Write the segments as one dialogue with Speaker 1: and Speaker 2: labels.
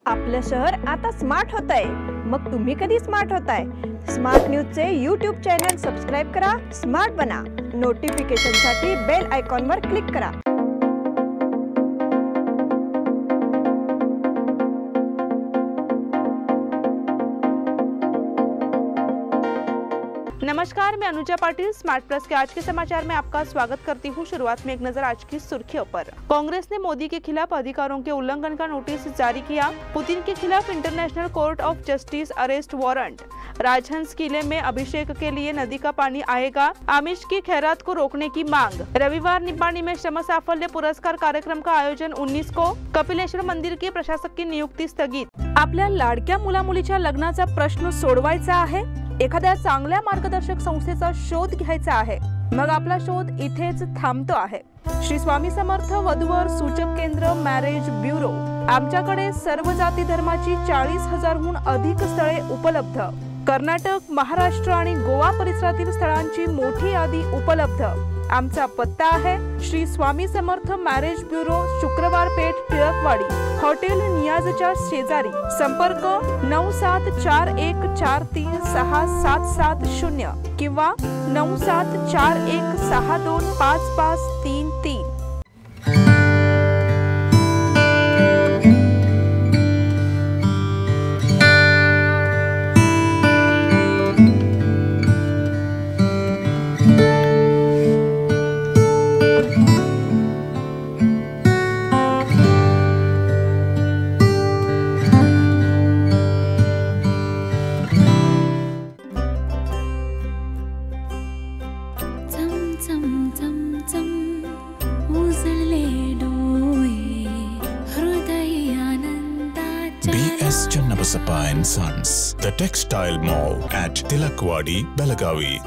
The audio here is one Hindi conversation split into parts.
Speaker 1: आपलं शहर आता स्मार्ट होत आहे। मग तुम्ही कधी स्मार्ट होताय? स्मार्ट न्यूजचे YouTube चॅनल सबस्क्राइब करा, स्मार्ट बना। नोटिफिकेशनसाठी बेल आयकॉनवर क्लिक करा।
Speaker 2: नमस्कार, मैं अनुजा पाटिल स्मार्ट प्लस के आज के समाचार में आपका स्वागत करती हूँ। शुरुआत में एक नजर आज की सुर्खियों पर। कांग्रेस ने मोदी के खिलाफ अधिकारों के उल्लंघन का नोटिस जारी किया। पुतिन के खिलाफ international court of justice arrest warrant. Rajhans किले में अभिषेक के लिए नदी का पानी आएगा। आमिष की खैरात को रोकने की मांग। रविवार निब्बाणी में श्रम साफल्य पुरस्कार कार्यक्रम का आयोजन 19 को। कपिलेश्वर मंदिर के प्रशासक की नियुक्ती स्थगित। आपल्या लाडक्या मुला मुलीच्या लग्नाचा प्रश्न सोडवायचा आहे? एखाद्या चांगल्या मार्गदर्शक संस्थेचा शोध घ्यायचा आहे? मग आपला शोध इथेच थांबतो आहे। श्री स्वामी समर्थ वधूवर सूचक केंद्र मॅरेज ब्युरो। आमच्याकडे सर्व जाती धर्माची 40,000हून अधिक स्थळे उपलब्ध। कर्नाटक, महाराष्ट्र आणि गोवा परिसरातील स्थळांची मोठी यादी उपलब्ध। आमचा पत्ता आहे श्री स्वामी समर्थ मॅरेज ब्युरो, शुक्रवार पेठ, टिळकवाडी, हॉटेल नियाजच्या शेजारी। संपर्क 9741436770 किंवा 9741625533।
Speaker 3: BS Channabasappa and Sons, the textile mall at Tilakwadi, Belagavi.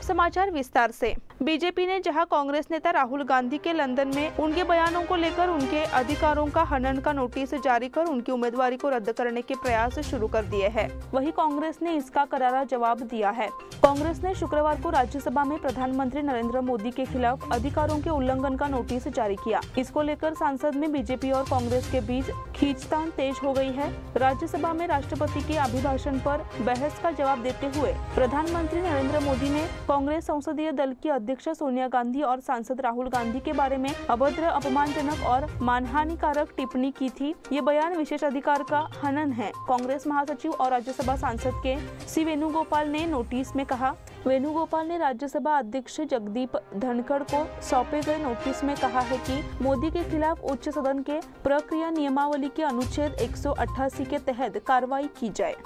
Speaker 2: समाचार विस्तार से। बीजेपी ने जहां कांग्रेस नेता राहुल गांधी के लंदन में उनके बयानों को लेकर उनके अधिकारों का हनन का नोटिस जारी कर उनकी उम्मीदवारी को रद्द करने के प्रयास शुरू कर दिए हैं, वहीं कांग्रेस ने इसका करारा जवाब दिया है। कांग्रेस ने शुक्रवार को राज्यसभा में प्रधानमंत्री नरेंद्र मोदी के खिलाफ अधिकारों के उल्लंघन का नोटिस जारी किया। इसको लेकर संसद में बीजेपी और कांग्रेस के बीच खींचतान तेज हो गई है। राज्यसभा में राष्ट्रपति के अभिभाषण पर बहस का जवाब देते हुए प्रधानमंत्री नरेंद्र मोदी ने कांग्रेस संसदीय दल की अध्यक्ष सोनिया गांधी और सांसद राहुल गांधी के बारे में अभद्र, अपमानजनक और मानहानिकारक टिप्पणी की थी। ये बयान विशेष अधिकार का हनन है। कांग्रेस महासचिव और राज्यसभा सांसद के सी वेणुगोपाल ने नोटिस में कहा। वेणुगोपाल ने राज्यसभा अध्यक्ष जगदीप धनखड़ को सौंपे गए नोटिस में कहा है कि मोदी के खिलाफ उच्च सदन के प्रक्रिया नियमावली के अनुच्छेद 188 के तहत कार्रवाई की जाए।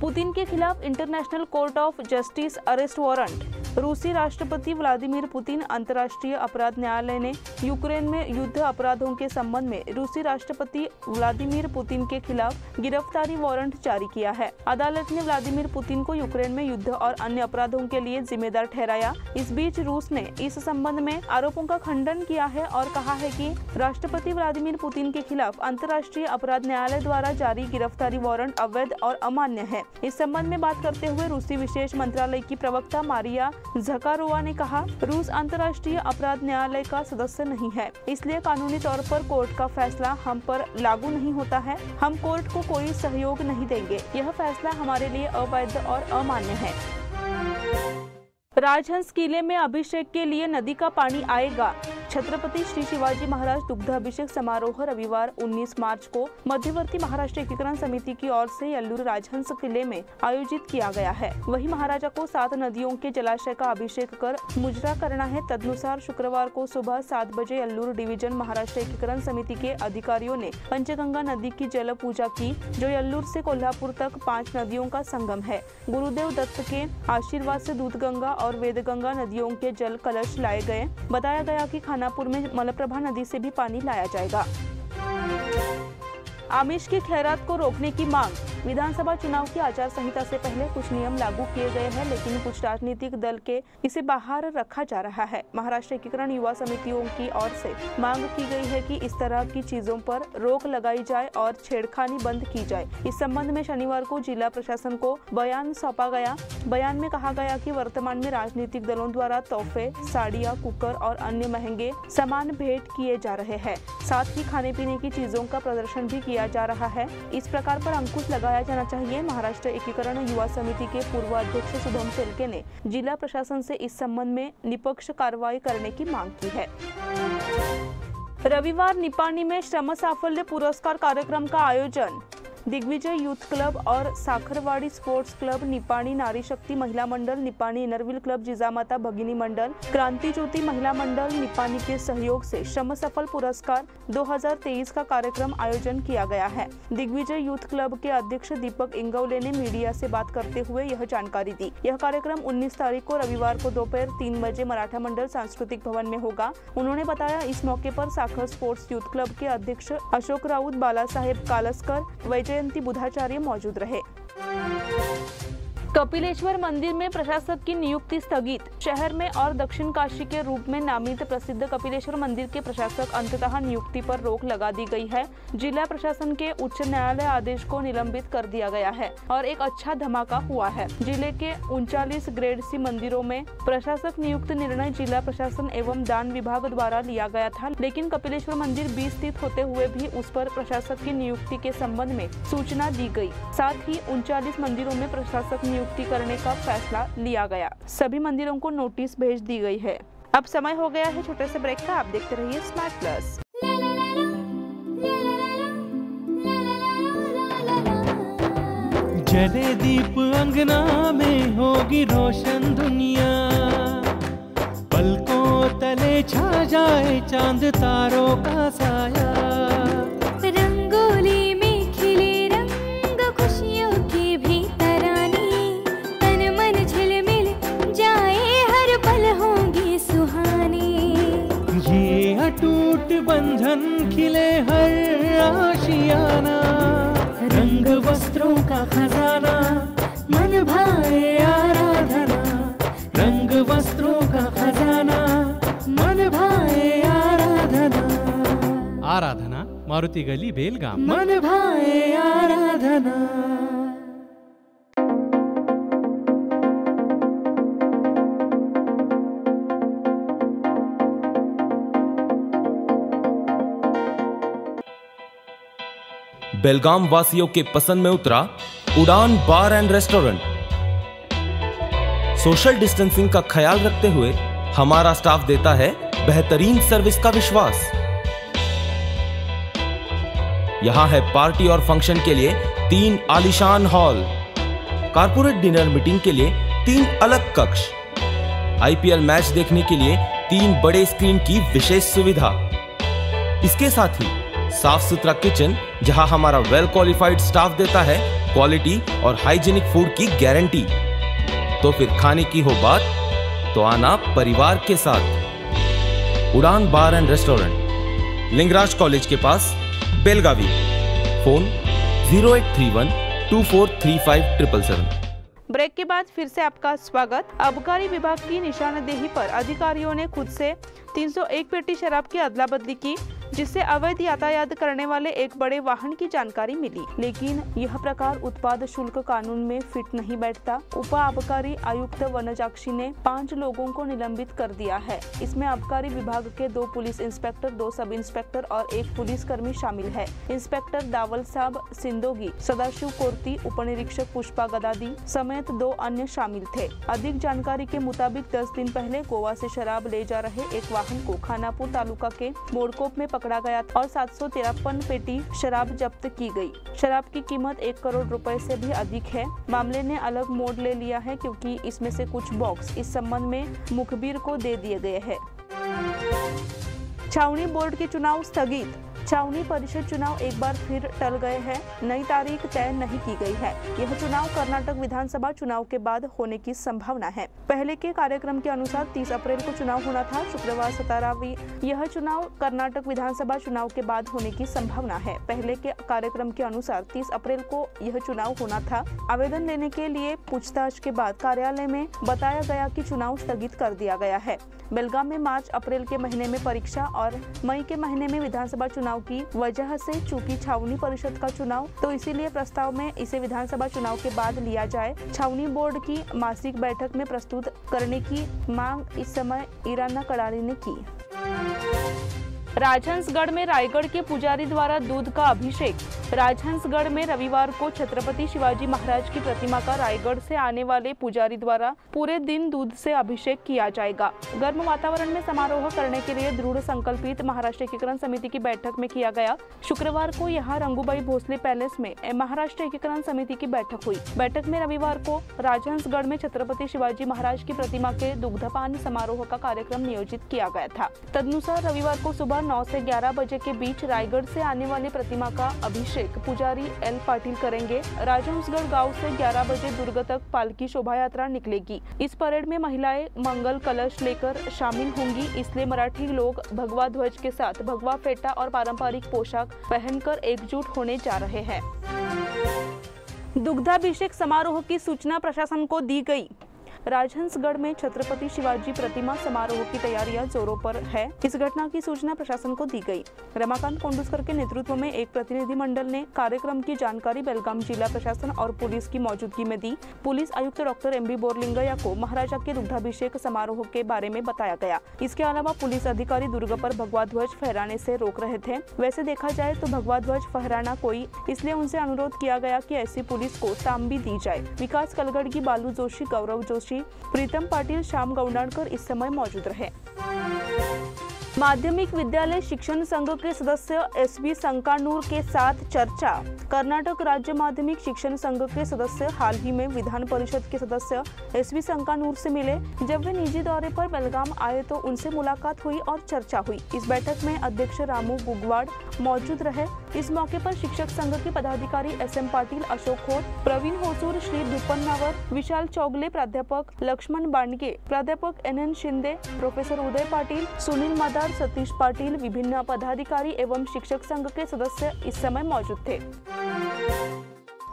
Speaker 2: पुतिन के खिलाफ international court of justice arrest warrant. रूसी राष्ट्रपति व्लादिमीर पुतिन अंतर्राष्ट्रीय अपराध न्यायालय ने यूक्रेन में युद्ध अपराधों के संबंध में रूसी राष्ट्रपति व्लादिमीर पुतिन के खिलाफ गिरफ्तारी वारंट जारी किया है। अदालत ने व्लादिमीर पुतिन को यूक्रेन में युद्ध और अन्य अपराधों के लिए जिम्मेदार ठहराया। इस बीच रूस ने इस संबंध में आरोपों का खंडन किया है और कहा है कि राष्ट्रपति व्लादिमीर पुतिन के खिलाफ अंतर्राष्ट्रीय अपराध न्यायालय द्वारा जारी गिरफ्तारी वारंट अवैध और अमान्य है। इस संबंध में बात करते हुए रूसी विशेष मंत्रालय की प्रवक्ता मारिया ज़कारोवा ने कहा, रूस अंतर्राष्ट्रीय अपराध न्यायालय का सदस्य नहीं है, इसलिए कानूनी तौर पर कोर्ट का फैसला हम पर लागू नहीं होता है। हम कोर्ट को कोई सहयोग नहीं देंगे। यह फैसला हमारे लिए अवैध और अमान्य है। राजहंस किले में अभिषेक के लिए नदी का पानी आएगा। छत्रपति श्री शिवाजी महाराज दुग्धाभिषेक समारोह रविवार 19 मार्च को मध्यवर्ती महाराष्ट्र एकीकरण समिति की ओर से यल्लूर राजहंस किले में आयोजित किया गया है। वहीं महाराजा को 7 नदियों के जलाशय का अभिषेक कर मुजरा करना है। तदनुसार शुक्रवार को सुबह 7 बजे यल्लूर डिवीजन महाराष्ट्र एकीकरण समिति के अधिकारियों ने पंचगंगा नदी की जल पूजा की, जो यल्लूर से कोल्हापुर तक 5 नदियों का संगम है। गुरुदेव दत्त के आशीर्वाद से दूधगंगा और वेदगंगा नदियों के जल कलश लाए गए। बताया गया कि खानापुर में मलप्रभा नदी से भी पानी लाया जाएगा। आमिष की खैरात को रोकने की मांग। विधानसभा चुनाव की आचार संहिता से पहले कुछ नियम लागू किए गए हैं, लेकिन कुछ राजनीतिक दल के इसे बाहर रखा जा रहा है। महाराष्ट्र एकीकरण युवा समितियों की ओर से मांग की गई है कि इस तरह की चीजों पर रोक लगाई जाए और छेड़खानी बंद की जाए। इस संबंध में शनिवार को जिला प्रशासन को बयान सौंपा गया। बयान में कहा गया कि वर्तमान में राजनीतिक दलों द्वारा तोहफे, साड़ियाँ, कुकर और अन्य महंगे सामान भेंट किए जा रहे हैं। साथ ही खाने पीने की चीजों का प्रदर्शन भी किया जा रहा है। इस प्रकार पर अंकुश लगाया जाना चाहिए। महाराष्ट्र एकीकरण युवा समिति के पूर्व अध्यक्ष शुभम शेलके ने जिला प्रशासन से इस संबंध में निष्पक्ष कार्रवाई करने की मांग की है। रविवार निपाणी में श्रम साफल्य पुरस्कार कार्यक्रम का आयोजन। दिग्विजय यूथ क्लब और साखरवाड़ी स्पोर्ट्स क्लब, निपाणी नारी शक्ति महिला मंडल, निपाणी इनरव्हील क्लब, जिजामाता भगिनी मंडल, क्रांति ज्योति महिला मंडल निपाणी के सहयोग से श्रम सफल पुरस्कार 2023 का कार्यक्रम आयोजन किया गया है। दिग्विजय यूथ क्लब के अध्यक्ष दीपक इंगवले ने मीडिया से बात करते हुए यह जानकारी दी। यह कार्यक्रम 19 तारीख को रविवार को दोपहर 3 बजे मराठा मंडल सांस्कृतिक भवन में होगा। उन्होंने बताया, इस मौके पर साखर स्पोर्ट्स यूथ क्लब के अध्यक्ष अशोक राउत, बाला साहेब कालस्कर, वैजयंती बुधाचार्य मौजूद रहे। कपिलेश्वर मंदिर में प्रशासक की नियुक्ति स्थगित। शहर में और दक्षिण काशी के रूप में नामित प्रसिद्ध कपिलेश्वर मंदिर के प्रशासक अंततः नियुक्ति पर रोक लगा दी गई है। जिला प्रशासन के उच्च न्यायालय आदेश को निलंबित कर दिया गया है और एक अच्छा धमाका हुआ है। जिले के 39 ग्रेड सी मंदिरों में प्रशासक नियुक्त निर्णय जिला प्रशासन एवं दान विभाग द्वारा लिया गया था, लेकिन कपिलेश्वर मंदिर भी स्थित होते हुए भी उस पर प्रशासक की नियुक्ति के संबंध में सूचना दी गई। साथ ही 39 मंदिरों में प्रशासक नियुक्ति करने का फैसला लिया गया। सभी मंदिरों को नोटिस भेज दी गई है। अब समय हो गया है छोटे से ब्रेक का। आप देखते रहिए स्मार्ट प्लस।
Speaker 4: जले दीप अंगना में होगी रोशन दुनिया, पलकों तले छा जाए चांद तारों का साया।
Speaker 5: रंगोली में खिले रंग खुशियों की भी तरानी, तन मन झिलमिल जाए हर पल होंगी सुहानी।
Speaker 4: ये अटूट बंधन खिले हर आशियाना, रंग वस्त्रों का खजाना मन भाए आराधना। रंग वस्त्रों का खजाना मन भाए आराधना। आराधना मारुति गली बेलगाम। मन भाए आराधना।
Speaker 6: बेलगाम वासियों के पसंद में उतरा उड़ान बार एंड रेस्टोरेंट। सोशल डिस्टेंसिंग का ख्याल रखते हुए हमारा स्टाफ देता है बेहतरीन सर्विस का विश्वास। यहां है पार्टी और फंक्शन के लिए 3 आलीशान हॉल, कारपोरेट डिनर मीटिंग के लिए 3 अलग कक्ष, IPL मैच देखने के लिए 3 बड़े स्क्रीन की विशेष सुविधा। इसके साथ ही साफ सुथरा किचन, जहां हमारा वेल क्वालिफाइड स्टाफ देता है क्वालिटी और हाइजीनिक फूड की गारंटी। तो फिर खाने की हो बात तो आना परिवार के साथ। उड़ान बार एंड रेस्टोरेंट, लिंगराज कॉलेज के पास, बेलगावी। फोन 0831 2435
Speaker 2: ब्रेक के बाद फिर से आपका स्वागत। आबकारी विभाग की निशानदेही पर अधिकारियों ने खुद से 301 पेटी शराब की अदला बदली की। जिससे अवैध यातायात करने वाले एक बड़े वाहन की जानकारी मिली, लेकिन यह प्रकार उत्पाद शुल्क कानून में फिट नहीं बैठता। उप आबकारी आयुक्त वनजाक्षी ने 5 लोगों को निलंबित कर दिया है। इसमें आबकारी विभाग के 2 पुलिस इंस्पेक्टर, 2 सब इंस्पेक्टर और 1 पुलिसकर्मी शामिल है। इंस्पेक्टर दावल साहब सिंदोगी, सदाशिव कोर्ती, उपनिरीक्षक पुष्पा गदादी समेत 2 अन्य शामिल थे। अधिक जानकारी के मुताबिक 10 दिन पहले गोवा से शराब ले जा रहे एक वाहन को खानापुर तालुका के मोड़कोप में पकड़ा गया और 753 पेटी शराब जब्त की गई। शराब की कीमत 1 करोड़ रुपए से भी अधिक है। मामले ने अलग मोड़ ले लिया है क्योंकि इसमें से कुछ बॉक्स इस संबंध में मुखबिर को दे दिए गए हैं। छावनी बोर्ड के चुनाव स्थगित। छावनी परिषद चुनाव एक बार फिर टल गए हैं। नई तारीख तय नहीं की गई है। यह चुनाव कर्नाटक विधानसभा चुनाव के बाद होने की संभावना है। पहले के कार्यक्रम के अनुसार 30 अप्रैल को चुनाव होना था। शुक्रवार 17वीं यह चुनाव कर्नाटक विधानसभा चुनाव के बाद होने की संभावना है। पहले के कार्यक्रम के अनुसार 30 अप्रैल को यह चुनाव होना था। आवेदन लेने के लिए पूछताछ के बाद कार्यालय में बताया गया कि चुनाव स्थगित कर दिया गया है। बेलगाम में मार्च अप्रैल के महीने में परीक्षा और मई के महीने में विधानसभा चुनाव की वजह से चूंकि छावनी परिषद का चुनाव, तो इसीलिए प्रस्ताव में इसे विधानसभा चुनाव के बाद लिया जाए। छावनी बोर्ड की मासिक बैठक में प्रस्तुत करने की मांग इस समय ईराना कड़ारी ने की। राजहंसगढ़ में रायगढ़ के पुजारी द्वारा दूध का अभिषेक। राजहंसगढ़ में रविवार को छत्रपति शिवाजी महाराज की प्रतिमा का रायगढ़ से आने वाले पुजारी द्वारा पूरे दिन दूध से अभिषेक किया जाएगा। गर्म वातावरण में समारोह करने के लिए दृढ़ संकल्पित महाराष्ट्र एकीकरण समिति की बैठक में किया गया। शुक्रवार को यहां रंगूबाई भोसले पैलेस में महाराष्ट्र एकीकरण समिति की बैठक हुई। बैठक में रविवार को राजहंसगढ़ में छत्रपति शिवाजी महाराज की प्रतिमा के दुग्धपान समारोह का कार्यक्रम नियोजित किया गया था। तदनुसार रविवार को सुबह 9 से 11 बजे के बीच रायगढ़ से आने वाली प्रतिमा का अभिषेक पुजारी एल पाटिल करेंगे। राजहंसगढ़ गांव से 11 बजे दुर्ग तक पालकी शोभा यात्रा निकलेगी। इस परेड में महिलाएं मंगल कलश लेकर शामिल होंगी, इसलिए मराठी लोग भगवा ध्वज के साथ भगवा फेटा और पारंपरिक पोशाक पहनकर एकजुट होने जा रहे हैं। दुग्धाभिषेक समारोह की सूचना प्रशासन को दी गई। राजहंसगढ़ में छत्रपति शिवाजी प्रतिमा समारोह की तैयारियां जोरों पर है। इस घटना की सूचना प्रशासन को दी गई। रमाकांत कोंडुस्कर के नेतृत्व में एक प्रतिनिधि मंडल ने कार्यक्रम की जानकारी बेलगाम जिला प्रशासन और पुलिस की मौजूदगी में दी। पुलिस आयुक्त डॉक्टर MB बोरलिंगया को महाराजा के दुग्धाभिषेक समारोह के बारे में बताया गया। इसके अलावा पुलिस अधिकारी दुर्ग पर भगवा ध्वज फहराने से रोक रहे थे। वैसे देखा जाए तो भगवा ध्वज फहराना कोई, इसलिए उनसे अनुरोध किया गया कि ऐसी पुलिस को तांबी दी जाए। विकास कलगड़गी, बालू जोशी, गौरव जोशी, प्रीतम पाटिल, श्याम गौंडाणकर इस समय मौजूद रहे। माध्यमिक विद्यालय शिक्षण संघ के सदस्य SV संकानूर के साथ चर्चा। कर्नाटक राज्य माध्यमिक शिक्षण संघ के सदस्य हाल ही में विधान परिषद के सदस्य SV संकानूर से मिले। जब वे निजी दौरे पर बेलगाम आए तो उनसे मुलाकात हुई और चर्चा हुई। इस बैठक में अध्यक्ष रामू गुगवाड़ मौजूद रहे। इस मौके पर शिक्षक संघ के पदाधिकारी SM पाटिल, अशोक खोत, प्रवीण होसूर, श्री धुपन्नावर, विशाल चौगले, प्राध्यापक लक्ष्मण बांडगे, प्राध्यापक NN शिंदे, प्रोफेसर उदय पाटिल, सुनील मदार, सतीश पाटिल, विभिन्न पदाधिकारी एवं शिक्षक संघ के सदस्य इस समय मौजूद थे।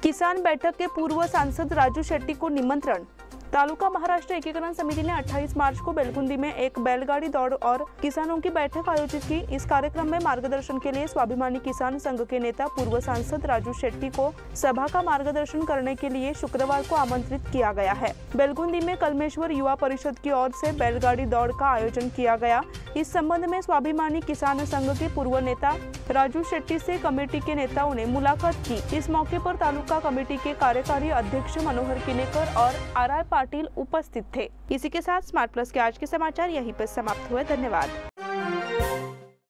Speaker 2: किसान बैठक के पूर्व सांसद राजू शेट्टी को निमंत्रण। तालुका महाराष्ट्र एकीकरण समिति ने 28 मार्च को बेलगुंदी में एक बैलगाड़ी दौड़ और किसानों की बैठक आयोजित की। इस कार्यक्रम में मार्गदर्शन के लिए स्वाभिमानी किसान संघ के नेता पूर्व सांसद राजू शेट्टी को सभा का मार्गदर्शन करने के लिए शुक्रवार को आमंत्रित किया गया है। बेलगुंदी में कलमेश्वर युवा परिषद की ओर से बैलगाड़ी दौड़ का आयोजन किया गया। इस संबंध में स्वाभिमानी किसान संघ के पूर्व नेता राजू शेट्टी से कमेटी के नेताओं ने मुलाकात की। इस मौके पर तालुका कमेटी के कार्यकारी अध्यक्ष मनोहर किनेकर और RI पाटिल उपस्थित थे। इसी के साथ स्मार्ट प्लस के आज के समाचार यहीं पर समाप्त हुए। धन्यवाद।